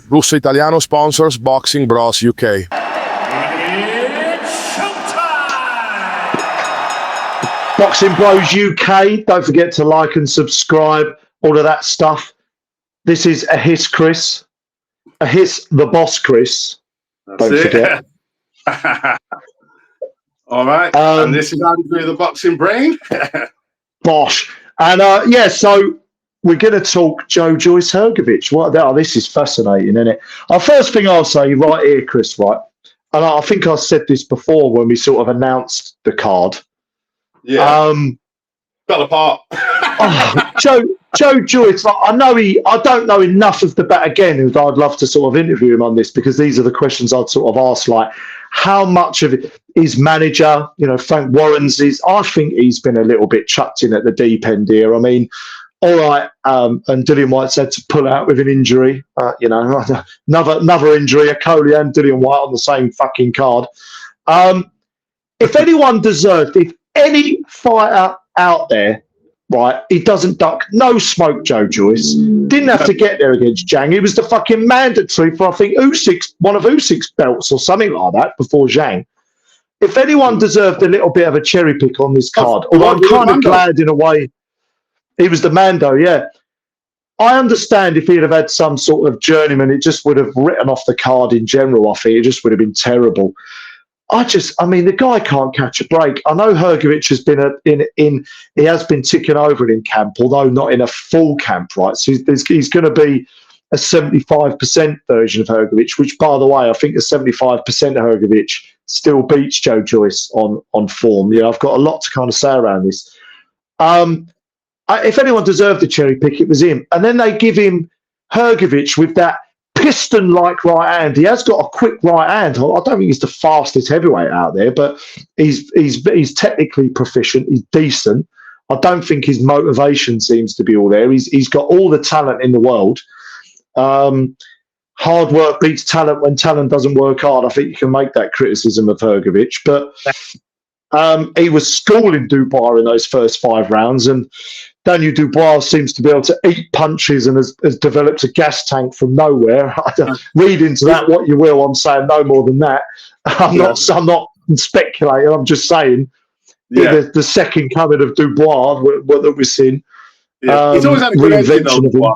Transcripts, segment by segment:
Russo Italiano sponsors Boxing Bros UK. It's showtime! Boxing Bros UK. Don't forget to like and subscribe, all of that stuff. This is a hiss, Chris. A hiss, the boss, Chris. Don't forget. All right. And this is how to do the boxing brain. Bosh. And yeah, so we're going to talk Joyce Hrgovic. This is fascinating, isn't it? First thing I'll say right here, Chris, right? And I think I said this before when we sort of announced the card. Yeah. Fell apart. Joyce, like, I don't know enough of the bat again, and I'd love to sort of interview him on this, because these are the questions I'd sort of ask, like how much of it is manager, Frank Warren's I think he's been a little bit chucked in at the deep end here. I mean, all right, and Dillian White's had to pull out with an injury, another injury, a Coley and Dillian White on the same fucking card. If anyone deserved, if any fighter out there, right, he doesn't duck, no smoke, Joyce. Didn't have to get there against Zhang. He was the fucking mandatory for, I think, one of Usyk's belts or something like that before Zhang. If anyone deserved a little bit of a cherry pick on this card, although I'm kind of glad in a way, he was the Mando, yeah. I understand if he'd have had some sort of journeyman, it just would have written off the card in general. I think it just would have been terrible. I mean, the guy can't catch a break. I know Hrgovic has been he has been ticking over in camp, although not in a full camp, right? So he's going to be a 75% version of Hrgovic, which, by the way, I think a 75% Hrgovic still beats Joyce on form. Yeah, I've got a lot to kind of say around this. If anyone deserved a cherry pick, it was him. And then they give him Hrgovic with that piston-like right hand. He has got a quick right hand. I don't think he's the fastest heavyweight out there, but he's technically proficient. He's decent. I don't think his motivation seems to be all there. He's got all the talent in the world. Hard work beats talent when talent doesn't work hard. I think you can make that criticism of Hrgovic, but he was schooling Dubois in those first 5 rounds, and Daniel Dubois seems to be able to eat punches and has developed a gas tank from nowhere. Read into that what you will. I'm saying no more than that. I'm not speculating. I'm just saying the second coming of Dubois that we've seen. Yeah. He's always had a good engine, though, Dubois,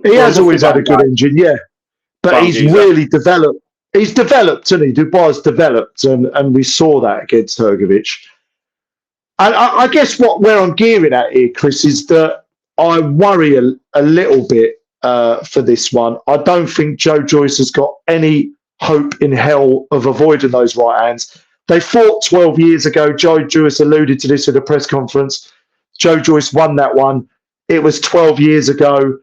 he has always had a good engine, yeah. But he's really developed. He's developed, hasn't he? Dubois developed, and we saw that against Hrgovic. And I guess where I'm gearing at here, Chris, is that I worry a little bit for this one. I don't think Joyce has got any hope in hell of avoiding those right hands. They fought 12 years ago. Joyce alluded to this at a press conference. Joyce won that one. It was 12 years ago.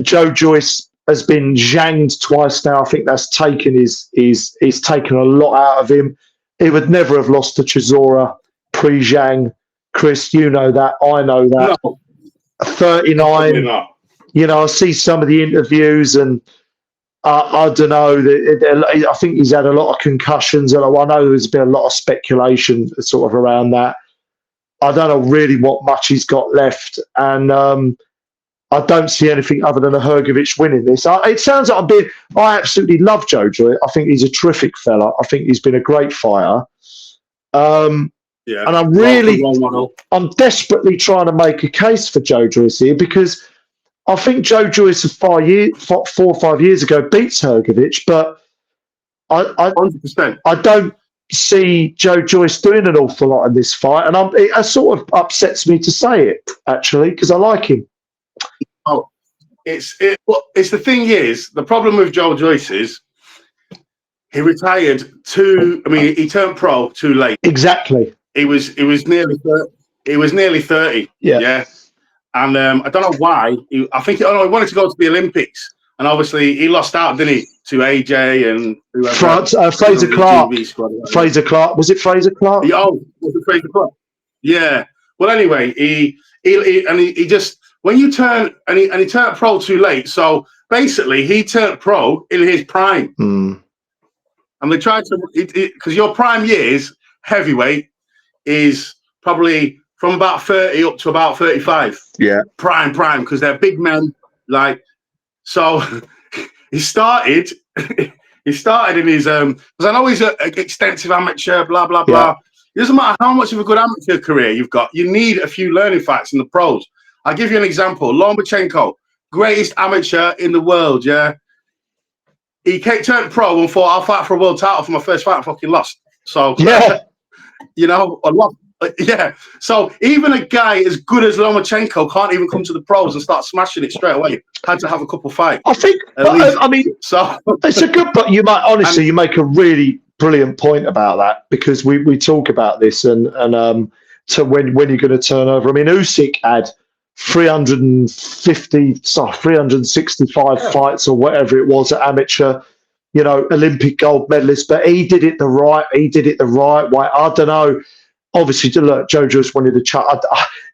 Joyce has been zhanged twice now. I think that's taken he's taken a lot out of him. He would never have lost to Chisora pre-Zhang. Chris, you know that. I know that. No. 39. I see some of the interviews, and I don't know. I think he's had a lot of concussions, and I know there's been a lot of speculation sort of around that. I don't know really what much he's got left, and I don't see anything other than a Hrgovic winning this. It sounds like I absolutely love Joyce. I think he's a terrific fella. I think he's been a great fighter. And I'm desperately trying to make a case for Joyce here, because I think Joyce 4 or 5 years ago beats Hrgovic, but I don't see Joyce doing an awful lot in this fight, and it sort of upsets me to say it, actually, because I like him. Oh, it's the thing is, the problem with Joyce is he retired he turned pro too late. Exactly. He was nearly 30. Yeah. And I don't know why. He wanted to go to the Olympics, and obviously he lost out, didn't he, to AJ and whoever. Fraser Clark. Fraser Clark. Was it Fraser Clark? Was it Fraser Clark? Yeah. Well, anyway, he just, when you turn, and he turned pro too late. So basically, he turned pro in his prime. And they tried to, because your prime years heavyweight is probably from about 30 up to about 35. Yeah. Prime, because they're big men. Like, so he started in his, because I know he's an extensive amateur, blah, blah, blah. Yeah. It doesn't matter how much of a good amateur career you've got. You need a few learning fights in the pros. I'll give you an example. Lomachenko, greatest amateur in the world, yeah? He turned pro and thought, I'll fight for a world title for my first fight and fucking lost. So, Yeah. you know, a lot. Yeah. So even a guy as good as Lomachenko can't even come to the pros and start smashing it straight away. Had to have a couple fights. I think, I mean, so it's a good, but you might, honestly, you make a really brilliant point about that, because we talk about this and to when you're going to turn over. I mean, Usyk had 365 fights or whatever it was at amateur, you know, Olympic gold medalist, but he did it the right way. I don't know. Obviously, look, Joe Joyce wanted to chat.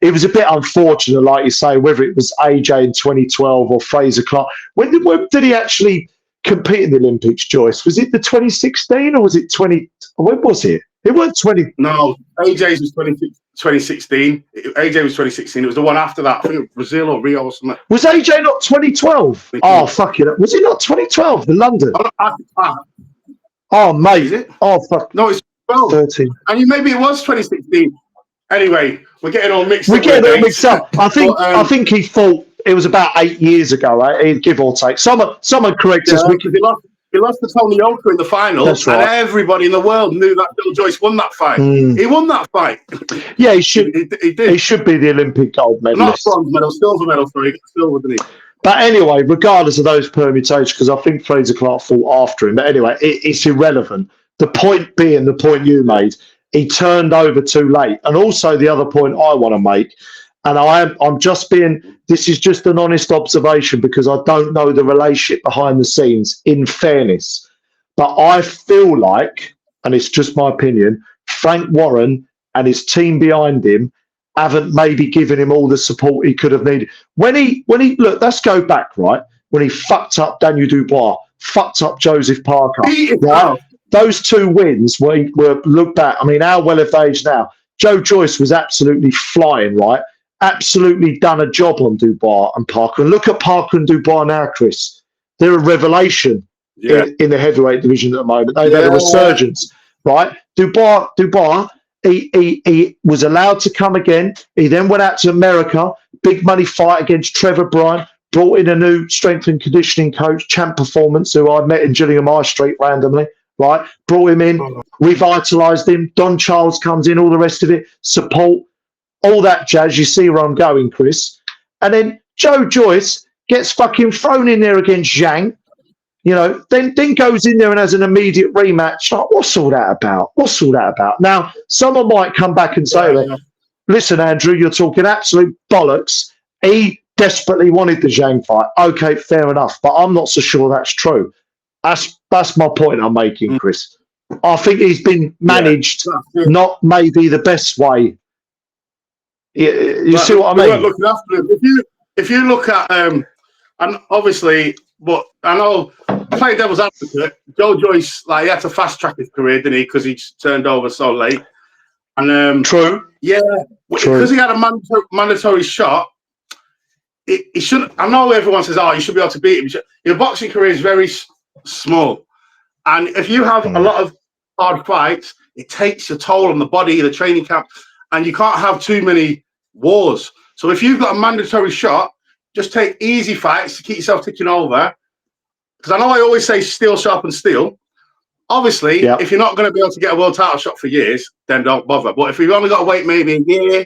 It was a bit unfortunate, like you say, whether it was AJ in 2012 or Fraser Clark. When did he actually compete in the Olympics, Joyce? Was it the 2016 or was it 20? When was it? It wasn't 20. No, AJ's was 2016. AJ was 2016. It was the one after that. I think it was Brazil or Rio or something. Was AJ not 2012? Oh, fuck it. Was it not 2012 in London? Oh, mate. Is it? Oh, fuck. No, it's 12. 13. And maybe it was 2016. Anyway, we're getting all mixed up. We're getting all mixed up. I think he fought, it was about 8 years ago, right? Give or take. Someone correct us. He lost to Tony Yoka in the final, right. And everybody in the world knew that Bill Joyce won that fight. He won that fight. Yeah, he should. He did. He should be the Olympic gold medalist. Not bronze medal, silver medal. Sorry, he got silver, didn't he? But anyway, regardless of those permutations, because I think Fraser Clark fought after him. But anyway, it's irrelevant. The point being, the point you made, he turned over too late. And also the other point I want to make, and I'm just being, this is just an honest observation because I don't know the relationship behind the scenes, in fairness. But I feel like, and it's just my opinion, Frank Warren and his team behind him haven't maybe given him all the support he could have needed. When he look, let's go back, right? When he fucked up Daniel Dubois, fucked up Joseph Parker, right? Those two wins were looked at. I mean, how well of age now? Joe Joyce was absolutely flying, right? Absolutely done a job on Dubois and Parker. And look at Parker and Dubois now, Chris. They're a revelation in the heavyweight division at the moment. They've had a resurgence, right? Dubois, he was allowed to come again. He then went out to America, big money fight against Trevor Bryan, brought in a new strength and conditioning coach, Champ Performance, who I met in Gillingham High Street randomly, right? Brought him in, revitalised him. Don Charles comes in, all the rest of it, support, all that jazz. You see where I'm going, Chris. And then Joe Joyce gets fucking thrown in there against Zhang, you know, then goes in there and has an immediate rematch. Like, what's all that about? Now, someone might come back and say, listen, Andrew, you're talking absolute bollocks. He desperately wanted the Zhang fight. Okay, fair enough. But I'm not so sure that's true. That's my point I'm making, Chris. I think he's been managed not maybe the best way. You see what I mean? Looking after him. If you look at, and obviously, but I know, playing devil's advocate, Joe Joyce, like, he had to fast track his career, didn't he? Because he turned over so late. And true. Yeah, because he had a mandatory shot. He shouldn't. I know everyone says, "Oh, you should be able to beat him." Your boxing career is very small, and if you have a lot of hard fights, it takes a toll on the body, the training camp, and you can't have too many wars. So if you've got a mandatory shot, just take easy fights to keep yourself ticking over. Because I know I always say steel sharpens steel. Obviously, if you're not going to be able to get a world title shot for years, then don't bother. But if you've only got to wait maybe a year,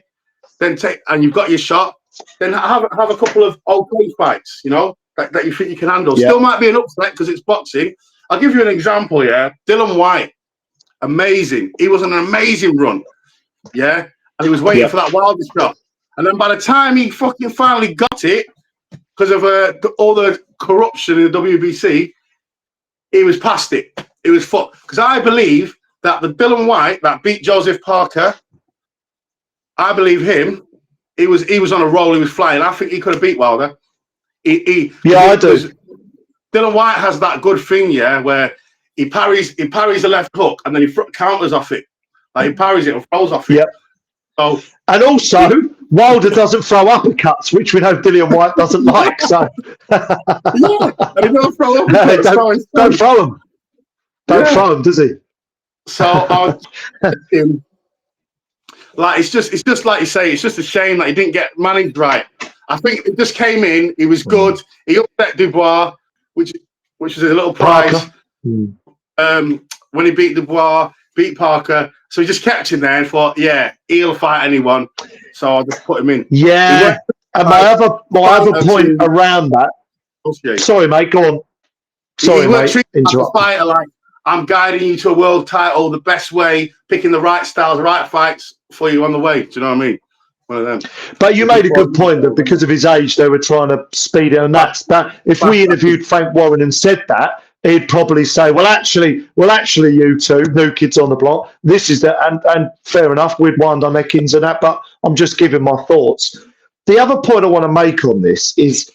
then and you've got your shot, then have a couple of okay fights, you know, that you think you can handle. Still might be an upset because it's boxing. I'll give you an example, Dylan White, amazing. He was on an amazing run, and he was waiting for that Wilder shot. And then by the time he fucking finally got it, because of all the corruption in the WBC, he was past it. It was fucked. Because I believe that the Dylan White that beat Joseph Parker, I believe him. He was on a roll. He was flying. I think he could have beat Wilder. I do. Dylan White has that good thing, where he parries the left hook and then he counters off it. Like he parries it and throws off it. Yep. So, and also, Wilder doesn't throw uppercuts, which we know Dillian Whyte doesn't like. So yeah, and he don't throw uppercuts. Don't throw them. Don't throw them, does he? So like it's just like you say, it's just a shame that he didn't get managed right. I think it just came in, he was good. He upset Dubois, which was a little prize. When he beat Dubois, beat Parker. So he just kept him there and thought, yeah, he'll fight anyone. So I'll just put him in. Yeah. And my other point around that. Sorry, mate, go on. Sorry, mate. Interrupt. Fighter, like, I'm guiding you to a world title the best way, picking the right styles, the right fights for you on the way. Do you know what I mean? One of them. But you made a good point that because of his age, they were trying to speed it. And that. If we interviewed Frank Warren and said that, he'd probably say, well, actually, you two, new kids on the block, this is the, and fair enough, we'd wind our neck-ins and that, but I'm just giving my thoughts. The other point I want to make on this is,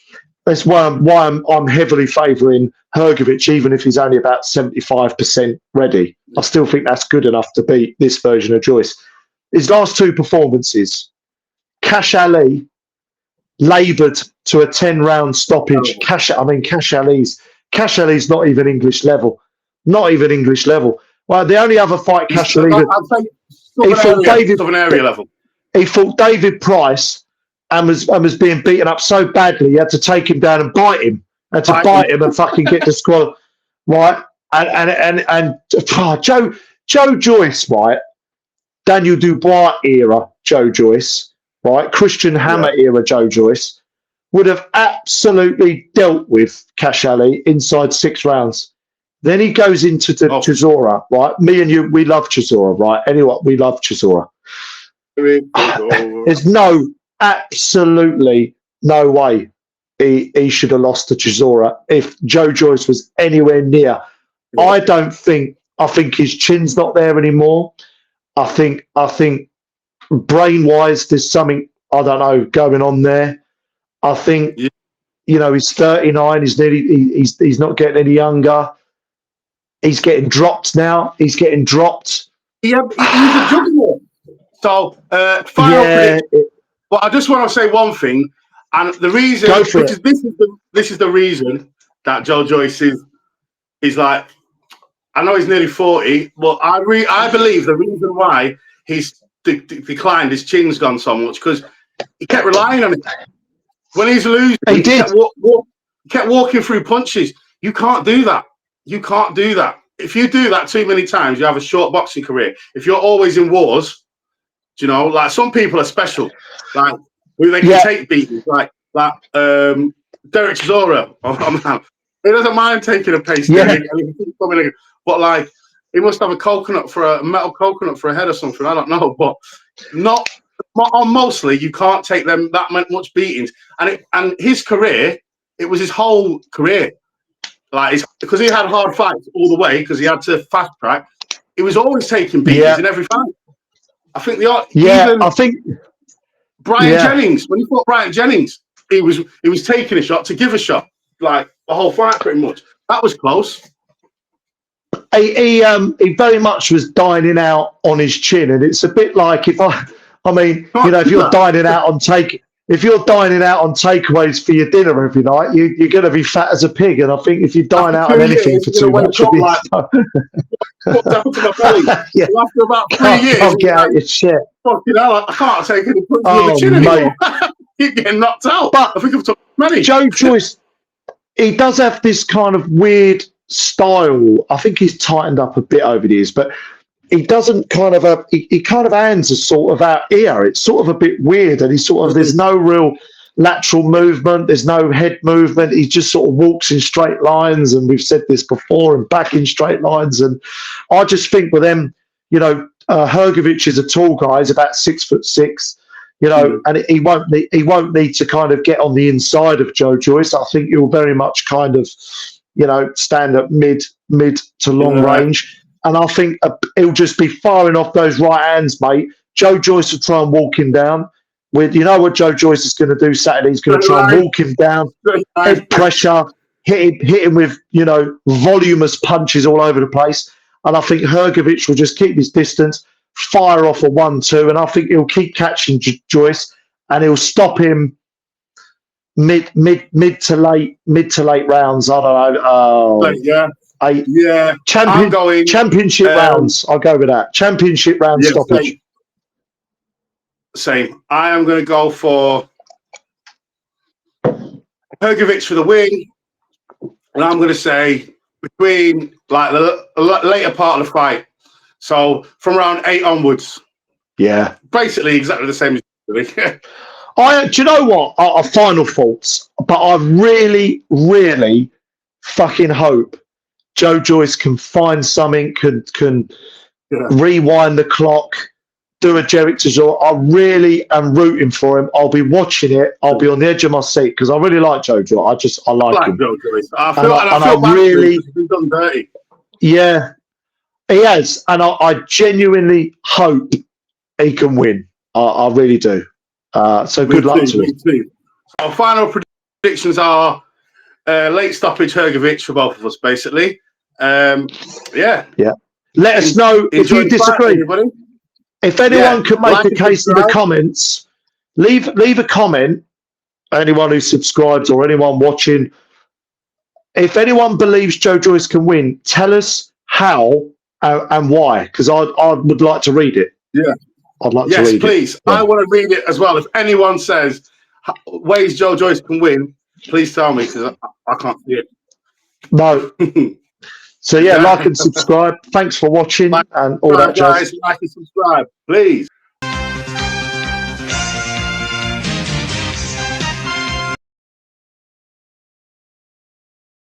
that's why I'm heavily favouring Hrgovic, even if he's only about 75% ready. I still think that's good enough to beat this version of Joyce. His last two performances, Cash Ali laboured to a 10-round stoppage. Cash Ali's not even English level. Not even English level. Well, the only other fight Cash Ali he fought David Price and was being beaten up so badly he had to take him down and bite him. And fucking get disqualified. Right? And Joe Joyce, right? Daniel Dubois era Joe Joyce, right? Christian Hammer era Joe Joyce would have absolutely dealt with Cash Ali inside 6 rounds. Then he goes into Chisora, right? Me and you, we love Chisora, right? Anyway, we love Chisora. There's absolutely no way he should have lost to Chisora if Joe Joyce was anywhere near. I think his chin's not there anymore. I think brain-wise there's something, I don't know, going on there. I think, he's 39. He's not getting any younger. He's getting dropped now. He's getting dropped. Yeah, he's a juggernaut. So, final prediction. But I just want to say one thing, and the reason, this is the reason that Joe Joyce is like, I know he's nearly 40, but I believe the reason why he's declined, his chin's gone so much, because he kept relying on it. When he's losing, he kept walking through punches. You can't do that. You can't do that. If you do that too many times, you have a short boxing career. If you're always in wars, like some people are special, like who they can take beatings, like Derek Chisora. Oh, man. He doesn't mind taking a pace, but like he must have a metal coconut for a head or something. I don't know, but mostly you can't take them that much beatings. And his career, it was his whole career. Like, because he had hard fights all the way, because he had to fast track. He was always taking beatings in every fight. I think Brian Jennings, when he fought Brian Jennings, he was taking a shot to give a shot, like the whole fight pretty much. That was close. He very much was dining out on his chin, and it's a bit like if you're dining out on takeaways for your dinner every night, you're going to be fat as a pig. And I think if you dine out on anything for too much, you'll be after about 3 years, can't get out your shit. Fucking hell, I can't take any punches on the chin anymore. Keep getting knocked out. But I think I've took many. Joe Joyce, he does have this kind of weird style. I think he's tightened up a bit over the years, but he doesn't kind of he kind of hands are sort of out here. It's sort of a bit weird, and there's no real lateral movement, there's no head movement. He just sort of walks in straight lines, and we've said this before, and back in straight lines. And I just think with them, Hrgovic is a tall guy, he's about 6'6", and he won't need to kind of get on the inside of Joe Joyce. I think he'll very much kind of, stand at mid to long range. And I think he'll just be firing off those right hands, mate. Joe Joyce will try and walk him down. What Joe Joyce is going to do Saturday? He's going to try and walk him down, head pressure, hit him with, voluminous punches all over the place. And I think Hrgovic will just keep his distance, fire off a 1-2, and I think he'll keep catching Joyce, and he'll stop him mid to late rounds. I don't know. Yeah. Championship rounds. I'll go with that. Championship round stoppage. Same. I am going to go for Hrgovic for the win, and I'm going to say between like the later part of the fight, so from round 8 onwards. Yeah, basically exactly the same as do you know what? Our final thoughts, but I really, really fucking hope Joe Joyce can find something, can rewind the clock, do a Jerick Tajor. I really am rooting for him. I'll be watching it. I'll be on the edge of my seat because I really like Joe Joyce. I like him. Joe Joyce. I feel bad really, for him because he's done dirty. Yeah, he has, and I genuinely hope he can win. I really do. So good luck to him. Our final predictions are late stoppage Hrgovic for both of us, basically. Yeah. Let us know if you disagree. If anyone could make a case in the comments, leave a comment. Anyone who subscribes or anyone watching, if anyone believes Joe Joyce can win, tell us how and why, because I would like to read it. Yeah. I'd like to read it. Yes, please. I want to read it as well. If anyone says ways Joe Joyce can win, please tell me because I can't see it. No. So like and subscribe. Thanks for watching and all that jazz. Guys, like and subscribe, please.